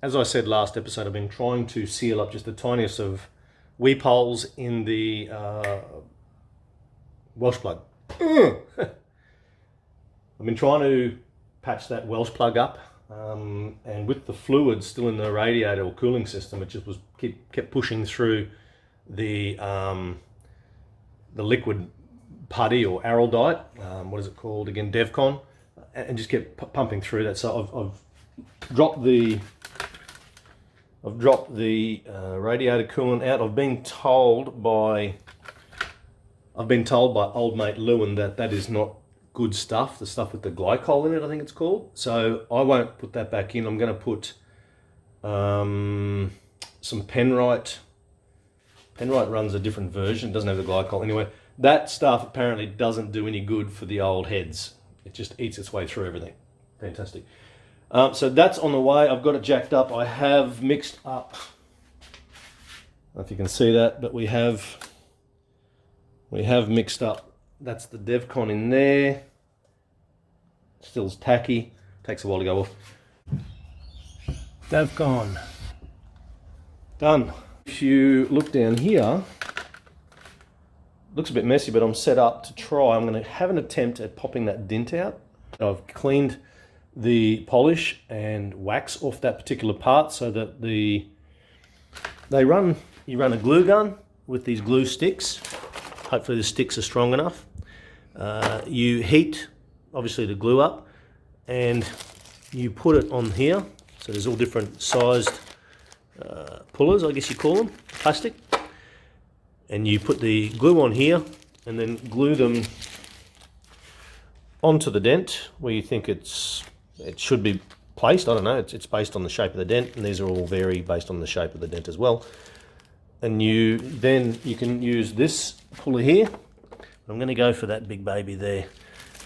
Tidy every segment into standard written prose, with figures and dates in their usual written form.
As I said last episode, I've been trying to seal up just the tiniest of weep holes in the Welsh plug. I've been trying to patch that Welsh plug up, and with the fluid still in the radiator or cooling system, it just kept pushing through the liquid putty or araldite, what is it called again, Devcon, and just kept pumping through that. So I've dropped the radiator coolant out. I've been told by old mate Lewin that is not good stuff, the stuff with the glycol in it, I think it's called. So I won't put that back in. I'm going to put some Penrite. Penrite runs a different version, doesn't have the glycol. Anyway, that stuff apparently doesn't do any good for the old heads. It just eats its way through everything. Fantastic. So that's on the way. I've got it jacked up. I have mixed up, I don't know if you can see that, but we have mixed up. That's the Devcon in there. Still tacky. Takes a while to go off. Devcon. Done. If you look down here, looks a bit messy, but I'm set up to try. I'm going to have an attempt at popping that dent out. I've cleaned the polish and wax off that particular part so that you run a glue gun with these glue sticks. Hopefully the sticks are strong enough. You heat, obviously, the glue up, and you put it on here. So there's all different sized pullers, I guess you call them, plastic. And you put the glue on here and then glue them onto the dent where you think it should be placed. I don't know, it's based on the shape of the dent, and these are all vary based on the shape of the dent as well. And you can use this puller here. I'm going to go for that big baby there,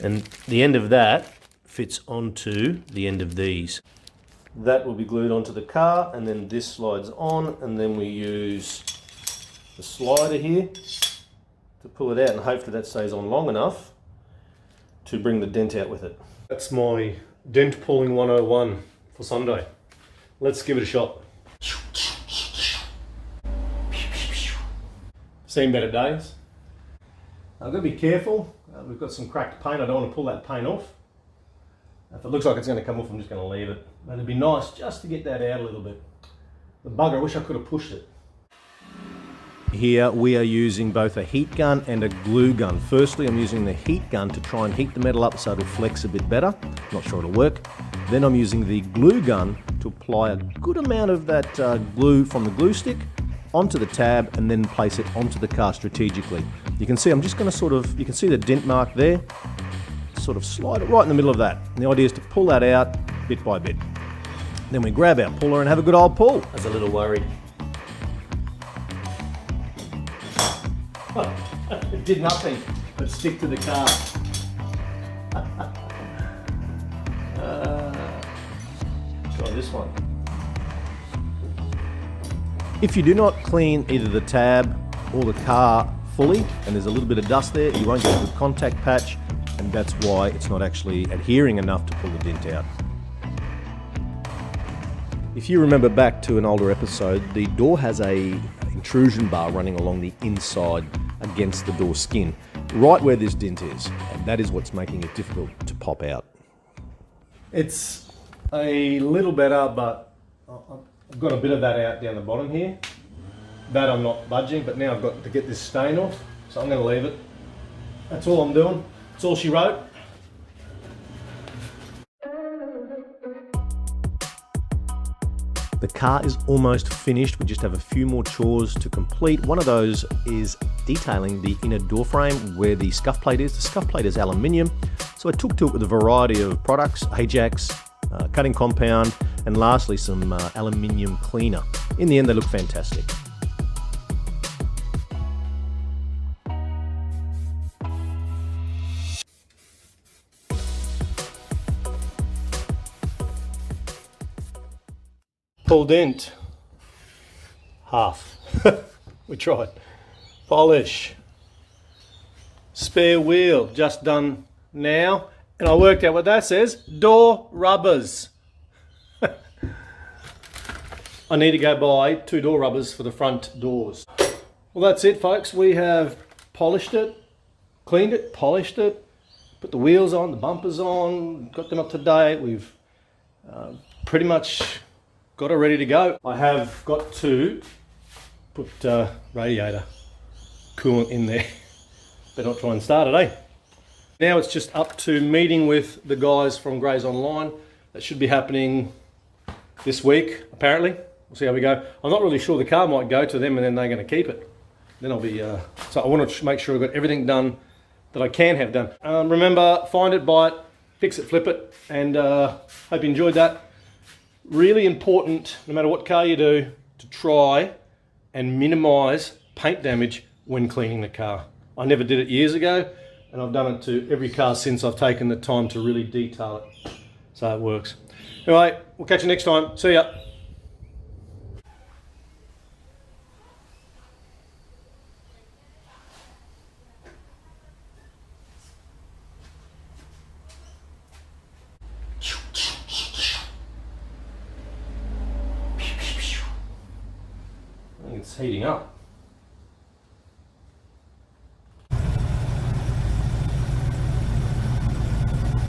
and the end of that fits onto the end of these. That will be glued onto the car, and then this slides on, and then we use the slider here to pull it out, and hopefully that stays on long enough to bring the dent out with it. That's my dent pulling 101 for Sunday. Let's give it a shot. Seen better days. I've got to be careful. We've got some cracked paint. I don't want to pull that paint off. If it looks like it's going to come off, I'm just going to leave it. But it'd be nice just to get that out a little bit. The bugger, I wish I could have pushed it. Here we are using both a heat gun and a glue gun. Firstly, I'm using the heat gun to try and heat the metal up so it'll flex a bit better. Not sure it'll work. Then I'm using the glue gun to apply a good amount of that glue from the glue stick onto the tab and then place it onto the car strategically. You can see I'm just going to you can see the dent mark there, sort of slide it right in the middle of that. And the idea is to pull that out bit by bit. Then we grab our puller and have a good old pull. I was a little worried. It did nothing but stick to the car. Try this one. If you do not clean either the tab or the car fully, and there's a little bit of dust there, you won't get a good contact patch, and that's why it's not actually adhering enough to pull the dent out. If you remember back to an older episode, the door has a intrusion bar running along the inside against the door skin, right where this dent is, and that is what's making it difficult to pop out. It's a little better, but I've got a bit of that out down the bottom here. That I'm not budging, but now I've got to get this stain off, so I'm going to leave it. That's all I'm doing. That's all she wrote. The car is almost finished. We just have a few more chores to complete. One of those is detailing the inner door frame where the scuff plate is. The scuff plate is aluminium, so I took to it with a variety of products, Ajax, cutting compound, and lastly some aluminium cleaner. In the end, they look fantastic. Pull dent, half. We tried. Polish, spare wheel, just done now. And I worked out what that says, door rubbers. I need to go buy 2 door rubbers for the front doors. Well, that's it, folks. We have polished it, cleaned it, polished it, put the wheels on, the bumpers on, got them up to date. We've pretty much got it ready to go. I have got to put radiator coolant in there. Better not try and start it, eh? Now it's just up to meeting with the guys from Grays Online. That should be happening this week, apparently. We'll see how we go. I'm not really sure. The car might go to them and then they're going to keep it. Then I'll be... so I want to make sure I've got everything done that I can have done. Remember, find it, buy it, fix it, flip it, and hope you enjoyed that. Really important, no matter what car you do, to try and minimise paint damage when cleaning the car. I never did it years ago, and I've done it to every car since. I've taken the time to really detail it, so it works. Anyway, we'll catch you next time. See ya. I think it's heating up.